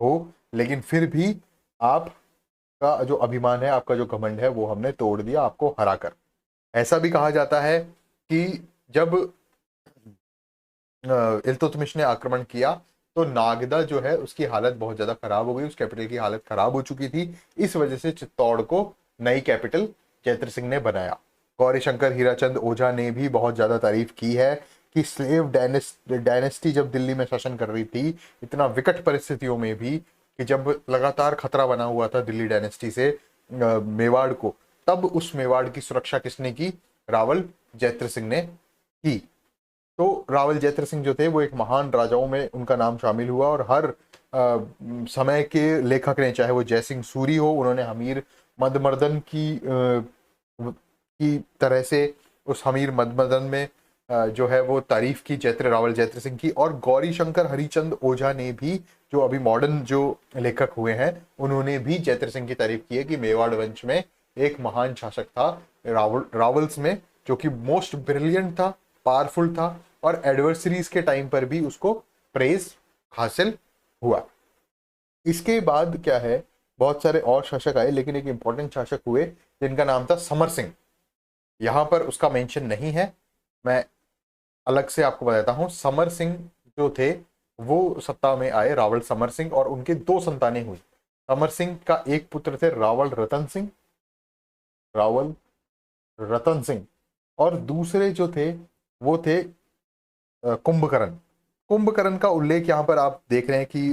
S1: हो, लेकिन फिर भी आपका जो अभिमान है, आपका जो घमंड है, वो हमने तोड़ दिया आपको हराकर। ऐसा भी कहा जाता है कि जब इल्तुतमिश ने आक्रमण किया तो नागदा जो है उसकी हालत बहुत ज्यादा खराब हो गई, उस कैपिटल की हालत खराब हो चुकी थी। इस वजह से चित्तौड़ को नई कैपिटल जैत्र सिंह ने बनाया। गौरी शंकर हीराचंद ओझा ने भी बहुत ज्यादा तारीफ की है कि स्लेव डायनेस्टी जब दिल्ली में शासन कर रही थी, इतना विकट परिस्थितियों में भी, कि जब लगातार खतरा बना हुआ था दिल्ली डायनेस्टी से मेवाड़ को, तब उस मेवाड़ की सुरक्षा किसने की? रावल जैत्र सिंह ने की। तो रावल जैत्र सिंह जो थे वो एक महान राजाओं में उनका नाम शामिल हुआ, और हर समय के लेखक ने, चाहे वो जय सिंह सूरी हो, उन्होंने हमीर मदमर्दन की तरह से उस हमीर मदमर्दन में जो है वो तारीफ की चैत्र रावल जैत्र सिंह की। और गौरी शंकर हरिचंद ओझा ने भी, जो अभी मॉडर्न जो लेखक हुए हैं, उन्होंने भी जैत्र सिंह की तारीफ की है कि मेवाड़ वंश में एक महान शासक था रावल्स में, जो कि मोस्ट ब्रिलियंट था, पावरफुल था, और एडवर्सरीज के टाइम पर भी उसको प्रेज हासिल हुआ। इसके बाद क्या है, बहुत सारे और शासक आए, लेकिन एक इंपॉर्टेंट शासक हुए जिनका नाम था समर सिंह। यहां पर उसका मेंशन नहीं है, मैं अलग से आपको बताता हूं। समर सिंह जो थे वो सत्ता में आए, रावल समर सिंह, और उनके दो संतानें हुई। समर सिंह का एक पुत्र थे रावल रतन सिंह, रावल रतन सिंह, और दूसरे जो थे वो थे कुंभकर्ण। कुंभकर्ण का उल्लेख यहाँ पर आप देख रहे हैं कि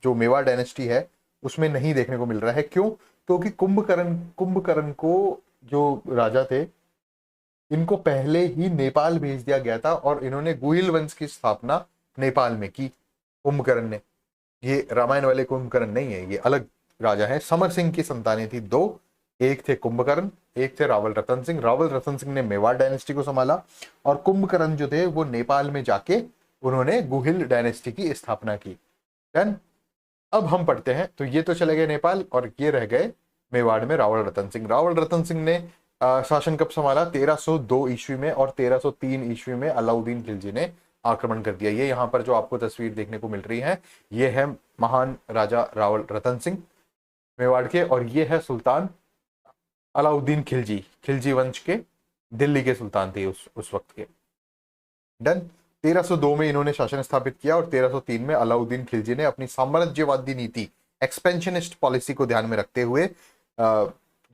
S1: जो मेवाड़ डायनेस्टी है उसमें नहीं देखने को मिल रहा है। क्यों? क्योंकि कुंभकर्ण को जो राजा थे, इनको पहले ही नेपाल भेज दिया गया था, और इन्होंने गुहिल वंश की स्थापना नेपाल में की, कुंभकर्ण ने। ये रामायण वाले कुंभकर्ण नहीं है, ये अलग राजा है। समर सिंह की संतानें थी दो, एक थे कुंभकर्ण, एक थे रावल रतन सिंह। रावल रतन सिंह ने मेवाड़ डायनेस्टी को संभाला, और कुंभकर्ण जो थे वो नेपाल में जाके उन्होंने गुहिल डायनेस्टी की स्थापना की। डन। अब हम पढ़ते हैं, तो ये तो चले गए नेपाल, और ये रह गए मेवाड़ में रावल रतन सिंह। रावल रतन सिंह ने शासन कब संभाला? 1302 ईस्वी में, और 1303 ईस्वी में अलाउद्दीन खिलजी ने आक्रमण कर दिया। ये यहाँ पर जो आपको तस्वीर देखने को मिल रही है, ये है महान राजा रावल रतन सिंह मेवाड़ के, और ये है सुल्तान अलाउद्दीन खिलजी, खिलजी वंश के दिल्ली के सुल्तान थे उस वक्त के। डन। 1302 में इन्होंने शासन स्थापित किया, और 1303 में अलाउद्दीन खिलजी ने अपनी साम्राज्यवादी नीति, एक्सपेंशनिस्ट पॉलिसी को ध्यान में रखते हुए,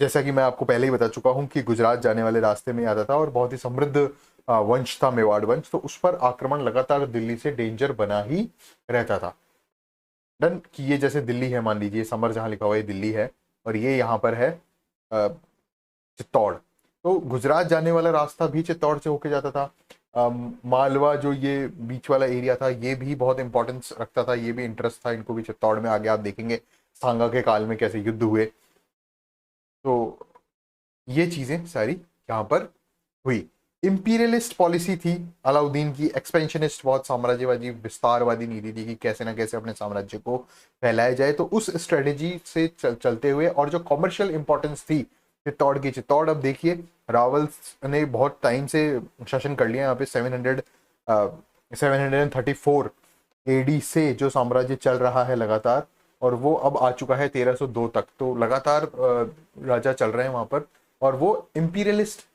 S1: जैसा कि मैं आपको पहले ही बता चुका हूं कि गुजरात जाने वाले रास्ते में आता था, और बहुत ही समृद्ध वंश था मेवाड़ वंश, तो उस पर आक्रमण लगातार दिल्ली से डेंजर बना ही रहता था। डन। कि ये जैसे दिल्ली है, मान लीजिए समर जहां लिखा हुआ है दिल्ली है, और ये यहाँ पर है चित्तौड़, तो गुजरात जाने वाला रास्ता भी चित्तौड़ से होके जाता था। मालवा जो ये बीच वाला एरिया था, ये भी बहुत इंपॉर्टेंस रखता था, ये भी इंटरेस्ट था इनको भी चित्तौड़ में। आगे आप देखेंगे सांगा के काल में कैसे युद्ध हुए। तो ये चीजें सारी यहाँ पर हुई। इंपीरियलिस्ट पॉलिसी थी अलाउद्दीन की, एक्सपेंशनिस्ट, बहुत साम्राज्यवादी विस्तारवादी नीति थी कि कैसे ना कैसे अपने साम्राज्य को फैलाया जाए। तो उस स्ट्रेटेजी से चलते हुए, और जो कॉमर्शियल इंपॉर्टेंस थी चित्तौड़ की, चित्तौड़ अब देखिए रावल्स ने बहुत टाइम से शासन कर लिया यहाँ पे। 734 एडी से जो साम्राज्य चल रहा है लगातार, और वो अब आ चुका है 1302 तक, तो लगातार राजा चल रहे हैं वहां पर। और वो इंपीरियलिस्ट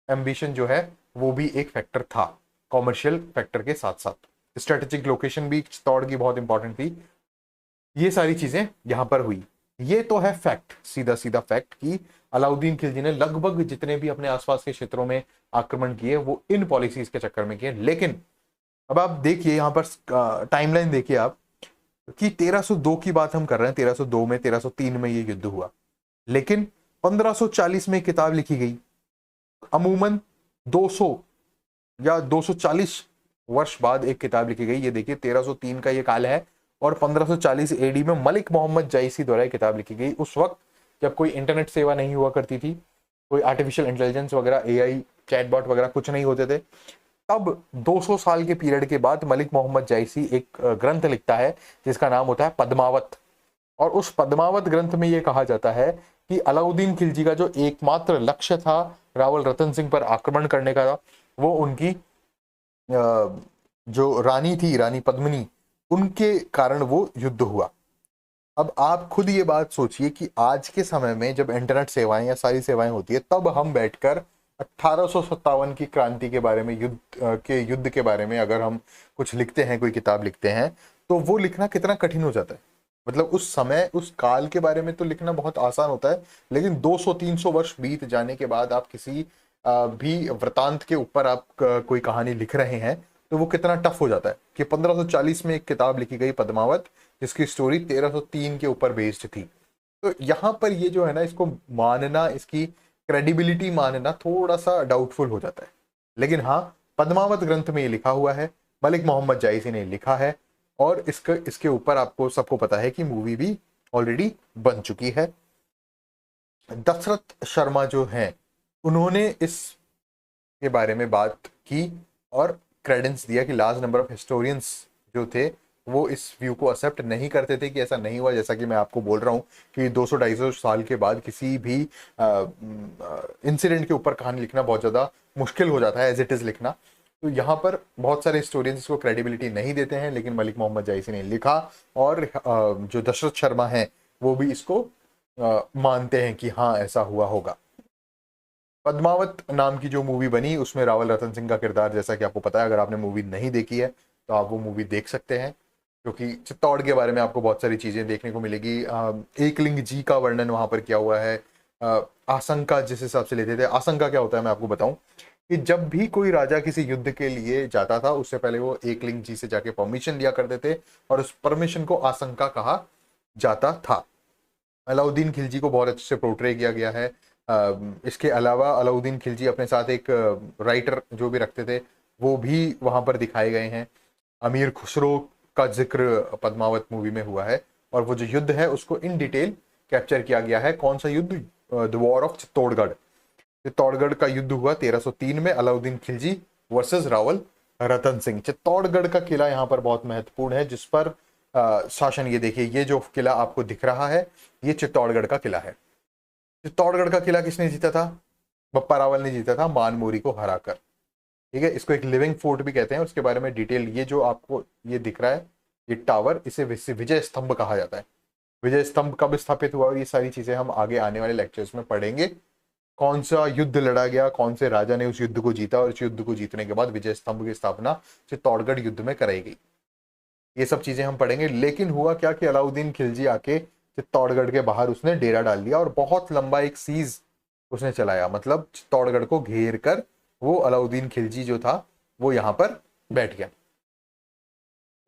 S1: एम्बिशन जो है वो भी एक फैक्टर था, कॉमर्शियल फैक्टर के साथ साथ। स्ट्रेटेजिक लोकेशन भी चित्तौड़ की बहुत इंपॉर्टेंट थी। ये सारी चीजें यहां पर हुई। ये तो है फैक्ट, सीधा सीधा फैक्ट, कि अलाउद्दीन खिलजी ने लगभग जितने भी अपने आसपास के क्षेत्रों में आक्रमण किए वो इन पॉलिसीज के चक्कर में किए। लेकिन अब आप देखिए यहाँ पर टाइमलाइन देखिए आप, कि 1302 की बात हम कर रहे हैं, 1302 में, 1303 में ये युद्ध हुआ, लेकिन 1540 में किताब लिखी गई। अमूमन 200 या 240 वर्ष बाद एक किताब लिखी गई। ये देखिए 1303 का ये काल है, और 1540 एडी में मलिक मोहम्मद जायसी द्वारा किताब लिखी गई। उस वक्त जब कोई इंटरनेट सेवा नहीं हुआ करती थी, कोई आर्टिफिशियल इंटेलिजेंस वगैरह, एआई, चैटबॉट वगैरह कुछ नहीं होते थे, तब 200 साल के पीरियड के बाद मलिक मोहम्मद जायसी एक ग्रंथ लिखता है जिसका नाम होता है पद्मावत। और उस पद्मावत ग्रंथ में यह कहा जाता है कि अलाउद्दीन खिलजी का जो एकमात्र लक्ष्य था रावल रतन सिंह पर आक्रमण करने का, वो उनकी जो रानी थी, रानी पद्मिनी, उनके कारण वो युद्ध हुआ। अब आप खुद ये बात सोचिए कि आज के समय में जब इंटरनेट सेवाएं या सारी सेवाएं होती है, तब हम बैठकर 1857 की क्रांति के बारे में, युद्ध के बारे में अगर हम कुछ लिखते हैं, कोई किताब लिखते हैं, तो वो लिखना कितना कठिन हो जाता है। मतलब उस समय, उस काल के बारे में तो लिखना बहुत आसान होता है, लेकिन 200-300 वर्ष बीत जाने के बाद आप किसी भी वृतांत के ऊपर आप कोई कहानी लिख रहे हैं, तो वो कितना टफ हो जाता है। कि 1540 में एक किताब लिखी गई पद्मावत, जिसकी स्टोरी 1303 के ऊपर बेस्ड थी। तो यहाँ पर ये जो है ना, इसको मानना, इसकी क्रेडिबिलिटी मानना थोड़ा सा डाउटफुल हो जाता है। लेकिन हाँ, पद्मावत ग्रंथ में ये लिखा हुआ है, मलिक मोहम्मद जायसी ने लिखा है, और इसके ऊपर आपको सबको पता है कि मूवी भी ऑलरेडी बन चुकी है। दशरथ शर्मा जो हैं, उन्होंने इस के बारे में बात की और क्रेडेंस दिया कि लार्ज नंबर ऑफ हिस्टोरियंस जो थे वो इस व्यू को एक्सेप्ट नहीं करते थे कि ऐसा नहीं हुआ। जैसा कि मैं आपको बोल रहा हूँ कि 200-250 साल के बाद किसी भी इंसिडेंट के ऊपर कहानी लिखना बहुत ज़्यादा मुश्किल हो जाता है, एज इट इज़ लिखना। तो यहाँ पर बहुत सारे हिस्टोरियंस इसको क्रेडिबिलिटी नहीं देते हैं, लेकिन मलिक मोहम्मद जायसी ने लिखा और जो दशरथ शर्मा हैं वो भी इसको मानते हैं कि हाँ ऐसा हुआ होगा। पद्मावत नाम की जो मूवी बनी उसमें रावल रतन सिंह का किरदार, जैसा कि आपको पता है, अगर आपने मूवी नहीं देखी है तो आप वो मूवी देख सकते हैं, क्योंकि चित्तौड़ के बारे में आपको बहुत सारी चीजें देखने को मिलेगी। एकलिंग जी का वर्णन वहां पर किया हुआ है। आशंका जिस हिसाब से लेते थे, आशंका क्या होता है मैं आपको बताऊं कि जब भी कोई राजा किसी युद्ध के लिए जाता था उससे पहले वो एकलिंग जी से जाके परमिशन लिया करते थे और उस परमिशन को आशंका कहा जाता था। अलाउद्दीन खिलजी को बहुत अच्छे से पोर्ट्रे किया गया है। इसके अलावा अलाउद्दीन खिलजी अपने साथ एक राइटर जो भी रखते थे वो भी वहां पर दिखाए गए हैं। अमीर खुसरो का जिक्र पद्मावत मूवी में हुआ है और वो जो युद्ध है उसको इन डिटेल कैप्चर किया गया है। कौन सा युद्ध? The war of Chittorgarh. Chittorgarh का युद्ध हुआ 1303 में, अलाउद्दीन खिलजी वर्सेस रावल रतन सिंह। चित्तौड़गढ़ का किला यहाँ पर बहुत महत्वपूर्ण है, जिस पर शासन, ये देखिए, ये जो किला आपको दिख रहा है ये चित्तौड़गढ़ का किला है। चित्तौड़गढ़ का किला किसने जीता था? बप्पा रावल ने जीता था मानमोरी को हराकर। ठीक है, इसको एक लिविंग फोर्ट भी कहते हैं। उसके बारे में डिटेल, ये जो आपको ये दिख रहा है ये टावर, इसे विजय स्तंभ कहा जाता है। विजय स्तंभ कब स्थापित हुआ और ये सारी चीजें हम आगे आने वाले लेक्चर्स में पढ़ेंगे। कौन सा युद्ध लड़ा गया, कौन से राजा ने उस युद्ध को जीता और इस युद्ध को जीतने के बाद विजय स्तंभ की स्थापना चित्तौड़गढ़ युद्ध में कराई गई, ये सब चीजें हम पढ़ेंगे। लेकिन हुआ क्या कि अलाउद्दीन खिलजी आके चित्तौड़गढ़ के बाहर उसने डेरा डाल दिया और बहुत लंबा एक सीज उसने चलाया, मतलब चित्तौड़गढ़ को घेर कर वो अलाउद्दीन खिलजी जो था वो यहाँ पर बैठ गया।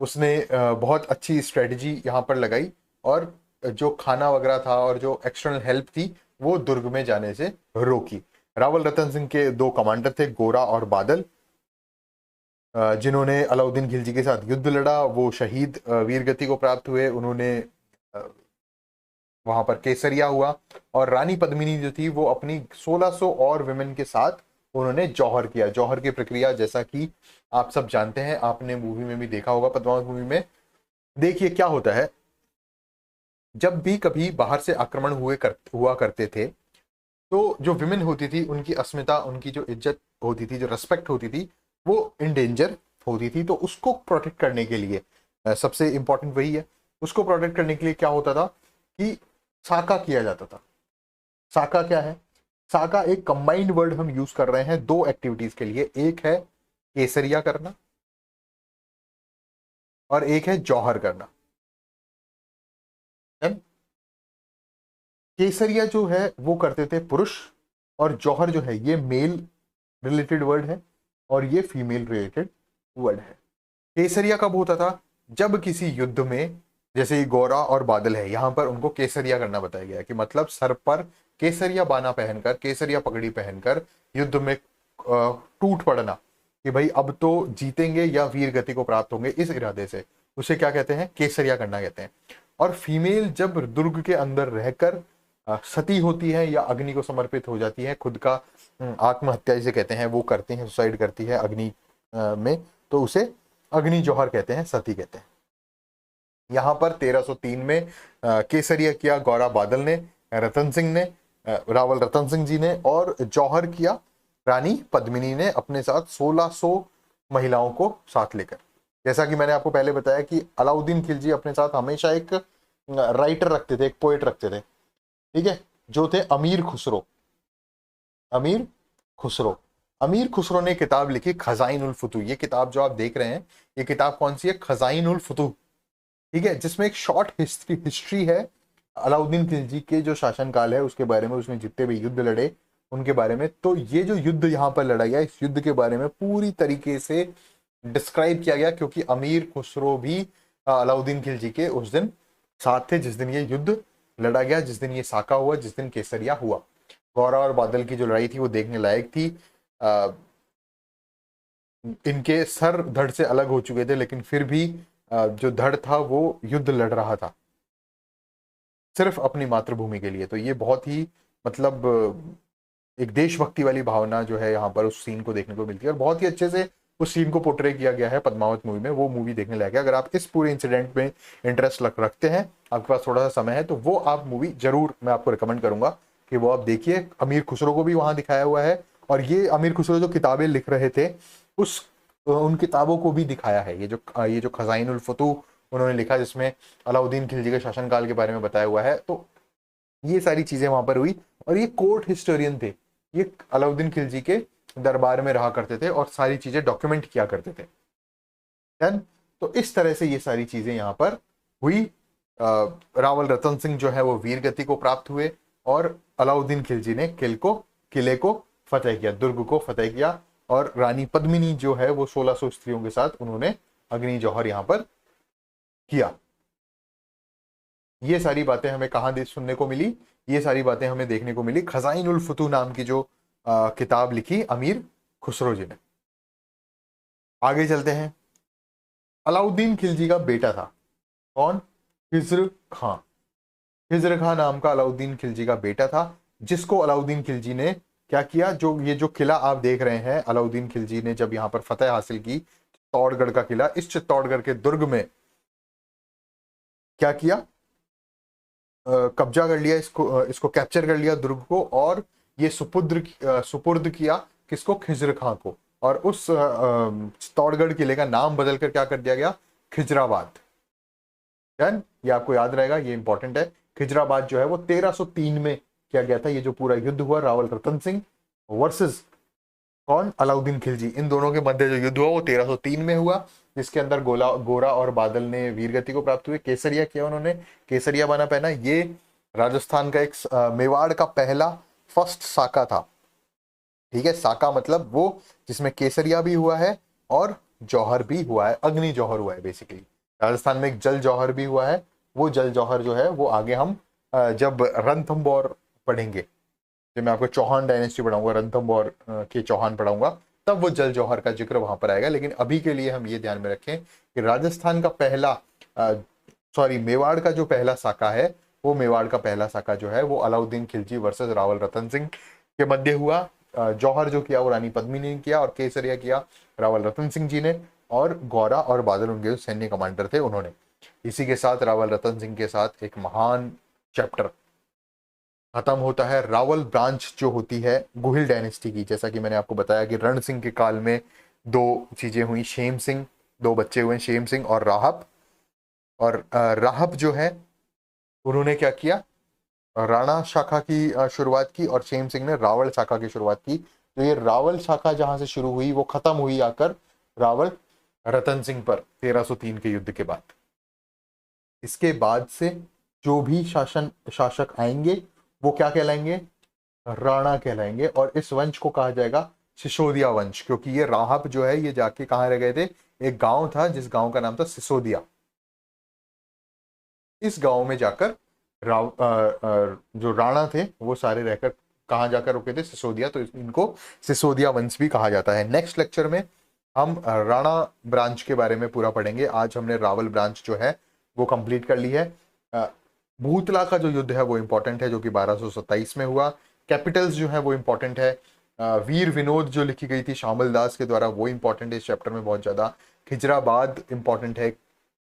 S1: उसने बहुत अच्छी स्ट्रेटजी यहाँ पर लगाई और जो खाना वगैरह था और जो एक्सटर्नल हेल्प थी वो दुर्ग में जाने से रोकी। रावल रतन सिंह के दो कमांडर थे, गोरा और बादल, जिन्होंने अलाउद्दीन खिलजी के साथ युद्ध लड़ा। वो शहीद वीर गति को प्राप्त हुए। उन्होंने वहां पर केसरिया हुआ और रानी पद्मिनी जो थी वो अपनी 1600 और विमेन के साथ उन्होंने जौहर किया। जौहर की प्रक्रिया जैसा कि आप सब जानते हैं, आपने मूवी में भी देखा होगा, पद्मावत मूवी में। देखिए क्या होता है, जब भी कभी बाहर से आक्रमण हुआ करते थे तो जो विमेन होती थी उनकी अस्मिता, उनकी जो इज्जत होती थी, जो रेस्पेक्ट होती थी, वो इन डेंजर होती थी। तो उसको प्रोटेक्ट करने के लिए सबसे इंपॉर्टेंट वही है, उसको प्रोटेक्ट करने के लिए क्या होता था कि साका किया जाता था। साका क्या है? साका एक कंबाइंड वर्ड हम यूज कर रहे हैं दो एक्टिविटीज के लिए, एक है केसरिया करना और एक है जौहर करना। केसरिया जो है वो करते थे पुरुष और जौहर जो है ये मेल रिलेटेड वर्ड है और ये फीमेल रिलेटेड वर्ड है। केसरिया कब होता था? जब किसी युद्ध में, जैसे ये गौरा और बादल है, यहां पर उनको केसरिया करना बताया गया है कि मतलब सर पर केसरिया बाना पहनकर, केसरिया पगड़ी पहनकर युद्ध में टूट पड़ना कि भाई अब तो जीतेंगे या वीर गति को प्राप्त होंगे, इस इरादे से उसे क्या कहते हैं? केसरिया करना कहते हैं। और फीमेल जब दुर्ग के अंदर रहकर सती होती है या अग्नि को समर्पित हो जाती है, खुद का आत्महत्या जिसे कहते हैं वो करती है, सुसाइड करती है अग्नि में, तो उसे अग्नि जौहर कहते हैं, सती कहते हैं। यहां पर 1303 में केसरिया किया गौरा बादल ने, रतन सिंह ने, रावल रतन सिंह जी ने, और जौहर किया रानी पद्मिनी ने अपने साथ 1600 महिलाओं को साथ लेकर। जैसा कि मैंने आपको पहले बताया कि अलाउद्दीन खिलजी अपने साथ हमेशा एक राइटर रखते थे, एक पोएट रखते थे, ठीक है, जो थे अमीर खुसरो। अमीर खुसरो, अमीर खुसरो ने किताब लिखी खजाइन उल फुतूह। ये किताब जो आप देख रहे हैं ये किताब कौन सी है? खजाइन उल फुतूह, ठीक है, जिसमें एक शॉर्ट हिस्ट्री है अलाउद्दीन खिलजी के जो शासनकाल है उसके बारे में, उसने जितने भी युद्ध लड़े उनके बारे में। तो ये जो युद्ध यहाँ पर लड़ा गया, इस युद्ध के बारे में पूरी तरीके से डिस्क्राइब किया गया, क्योंकि अमीर खुसरो भी अलाउद्दीन खिलजी के उस दिन साथ थे जिस दिन ये युद्ध लड़ा गया, जिस दिन ये साका हुआ, जिस दिन केसरिया हुआ। गौरा और बादल की जो लड़ाई थी वो देखने लायक थी। इनके सर धड़ से अलग हो चुके थे, लेकिन फिर भी जो धड़ था वो युद्ध लड़ रहा था सिर्फ अपनी मातृभूमि के लिए। तो ये बहुत ही मतलब एक देशभक्ति वाली भावना जो है यहाँ पर उस सीन को देखने को मिलती है, और बहुत ही अच्छे से उस सीन को पोर्ट्रे किया गया है पद्मावत मूवी में। वो मूवी देखने लायक है। अगर आप इस पूरे इंसिडेंट में इंटरेस्ट रखते हैं, आपके पास थोड़ा सा समय है, तो वो आप मूवी जरूर मैं आपको रिकमेंड करूंगा कि वो आप देखिए। अमीर खुसरो को भी वहां दिखाया हुआ है, और ये अमीर खुसरो जो किताबें लिख रहे थे उस उन किताबों को भी दिखाया है। ये जो खजाइन उल फतू उन्होंने लिखा, जिसमें अलाउद्दीन खिलजी के शासनकाल के बारे में बताया हुआ है, तो ये सारी चीजें वहां पर हुई। और ये कोर्ट हिस्टोरियन थे, ये अलाउद्दीन खिलजी के दरबार में रहा करते थे और सारी चीजें डॉक्यूमेंट किया करते थे। डन। तो इस तरह से ये सारी चीजें यहाँ पर हुई। रावल रतन सिंह जो है वो वीर गति को प्राप्त हुए, और अलाउद्दीन खिलजी ने किले को फतेह किया, दुर्ग को फतेह किया। और रानी पद्मिनी जो है वो 1600 स्त्रियों के साथ उन्होंने अग्नि जौहर यहाँ पर किया। ये सारी बातें हमें कहाँ सुनने को मिली? ये सारी बातें हमें देखने को मिली खजाइन उल फतू नाम की जो किताब लिखी अमीर खुसरो जी ने। आगे चलते हैं। अलाउद्दीन खिलजी का बेटा था कौन? खिज्र खां। खिज्र खां नाम का अलाउद्दीन खिलजी का बेटा था, जिसको अलाउद्दीन खिलजी ने क्या किया? जो किला आप देख रहे हैं, अलाउद्दीन खिलजी ने जब यहाँ पर फतेह हासिल की, चित्तौड़गढ़ का किला, इस चित्तौड़गढ़ के दुर्ग में क्या किया? कब्जा कर लिया, इसको कैप्चर कर लिया दुर्ग को, और ये सुपुर्द किया किसको? खिज्र खां को। और उस चित्तौड़गढ़ किले का नाम बदल कर क्या कर दिया गया? खिजराबाद। डन। ये आपको याद रहेगा, ये इंपॉर्टेंट है। खिजराबाद जो है वो 1303 में किया गया था। ये जो पूरा युद्ध हुआ रावल रतन सिंह वर्सेस कौन? अलाउद्दीन खिलजी, इन दोनों के मध्य जो युद्ध हुआ वो 1303 में हुआ, जिसके अंदर गोरा और बादल ने वीरगति को प्राप्त हुए। केसरिया किया उन्होंने, केसरिया बना पहना। ये राजस्थान का एक मेवाड़ का पहला फर्स्ट साका था। ठीक है, साका मतलब वो जिसमें केसरिया भी हुआ है और जौहर भी हुआ है, अग्नि जौहर हुआ है। बेसिकली राजस्थान में एक जल जौहर भी हुआ है। वो जल जौहर जो है वो आगे हम जब रणथंबोर पढ़ेंगे, जब मैं आपको चौहान डायनेस्टी पढ़ाऊंगा, रणथंबोर के चौहान पढ़ाऊंगा, तब वो जल जौहर का जिक्र वहां पर आएगा। लेकिन अभी के लिए हम ये ध्यान में रखें कि राजस्थान का पहला मेवाड़ का जो पहला साका है, वो मेवाड़ का पहला साका जो है वो अलाउद्दीन खिलजी वर्सेस रावल रतन सिंह के मध्य हुआ। जौहर जो किया वो रानी पद्मिनी ने किया, और केसरिया किया रावल रतन सिंह जी ने, और गौरा और बादल उनके जो सैन्य कमांडर थे उन्होंने। इसी के साथ रावल रतन सिंह के साथ एक महान चैप्टर खत्म होता है। रावल ब्रांच जो होती है गुहिल डायनेस्टी की, जैसा कि मैंने आपको बताया कि रण सिंह के काल में दो चीजें हुई, शेम सिंह, दो बच्चे हुए शेम सिंह और राहब। और राहब जो है उन्होंने क्या किया? राणा शाखा की शुरुआत की, और शेम सिंह ने रावल शाखा की शुरुआत की। तो ये रावल शाखा जहां से शुरू हुई वो खत्म हुई आकर रावल रतन सिंह पर 1303 के युद्ध के बाद। इसके बाद से जो भी शासक आएंगे वो क्या कहलाएंगे? राणा कहलाएंगे। और इस वंश को कहा जाएगा सिसोदिया वंश, क्योंकि ये राहब जो है ये जाके कहाँ रह गए थे? एक गांव था जिस गांव का नाम था सिसोदिया। इस गांव में जाकर जो राणा थे वो सारे रहकर कहाँ जाकर रुके थे? सिसोदिया। तो इनको सिसोदिया वंश भी कहा जाता है। नेक्स्ट लेक्चर में हम राणा ब्रांच के बारे में पूरा पढ़ेंगे। आज हमने रावल ब्रांच जो है वो कंप्लीट कर ली है। भूतला का जो युद्ध है वो इंपॉर्टेंट है, जो कि 1227 में हुआ। कैपिटल्स जो है वो इंपॉर्टेंट है। वीर विनोद जो लिखी गई थी शामल दास के द्वारा वो इंपॉर्टेंट है इस चैप्टर में बहुत ज्यादा। खिजराबाद इंपॉर्टेंट है।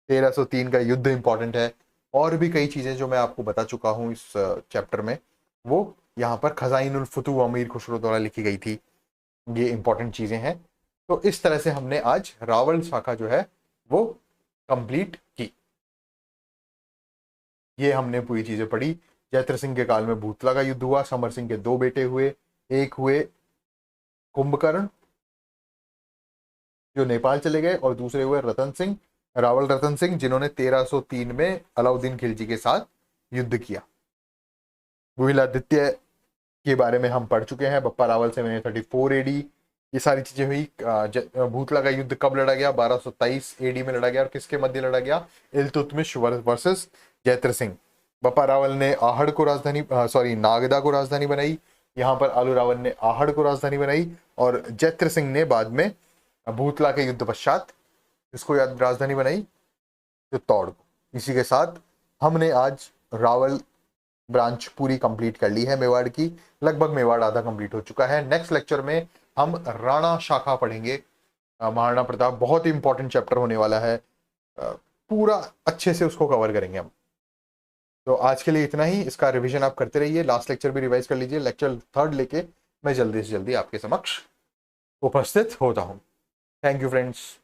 S1: 1303 का युद्ध इंपॉर्टेंट है। और भी कई चीजें जो मैं आपको बता चुका हूँ इस चैप्टर में, वो यहाँ पर खजाइन उल फतू अमीर खुसरो द्वारा लिखी गई थी। ये इंपॉर्टेंट चीजें हैं। तो इस तरह से हमने आज रावल शाखा जो है वो कंप्लीट की। ये हमने पूरी चीजें पढ़ी। जयत्र सिंह के काल में भूतला का युद्ध हुआ। समर सिंह के दो बेटे हुए, एक हुए कुंभकर्ण जो नेपाल चले गए, और दूसरे हुए रतन सिंह, रावल रतन सिंह, जिन्होंने 1303 में अलाउद्दीन खिलजी के साथ युद्ध किया। गुहिलादित्य के बारे में हम पढ़ चुके हैं। बप्पा रावल से मैंने 34 एडी ये सारी चीजें हुई। भूतला का युद्ध कब लड़ा गया? 1227 एडी में लड़ा गया। और किसके मध्य लड़ा गया? इल्तुतमिश वर्सेस जयत्र सिंह। बप्पा रावल ने आहड़ को राजधानी नागदा को राजधानी बनाई। यहाँ पर आलू रावल ने आहड़ को राजधानी बनाई, और जयत्र सिंह ने बाद में भूतला के युद्ध पश्चात इसको राजधानी बनाई चित्तौड़ को। इसी के साथ हमने आज रावल ब्रांच पूरी कंप्लीट कर ली है मेवाड़ की, लगभग मेवाड़ आधा कंप्लीट हो चुका है। नेक्स्ट लेक्चर में हम राणा शाखा पढ़ेंगे, महाराणा प्रताप, बहुत ही इंपॉर्टेंट चैप्टर होने वाला है, पूरा अच्छे से उसको कवर करेंगे हम। तो आज के लिए इतना ही, इसका रिवीजन आप करते रहिए, लास्ट लेक्चर भी रिवाइज कर लीजिए। लेक्चर 3 लेके मैं जल्दी से जल्दी आपके समक्ष उपस्थित होता हूँ। Thank you friends.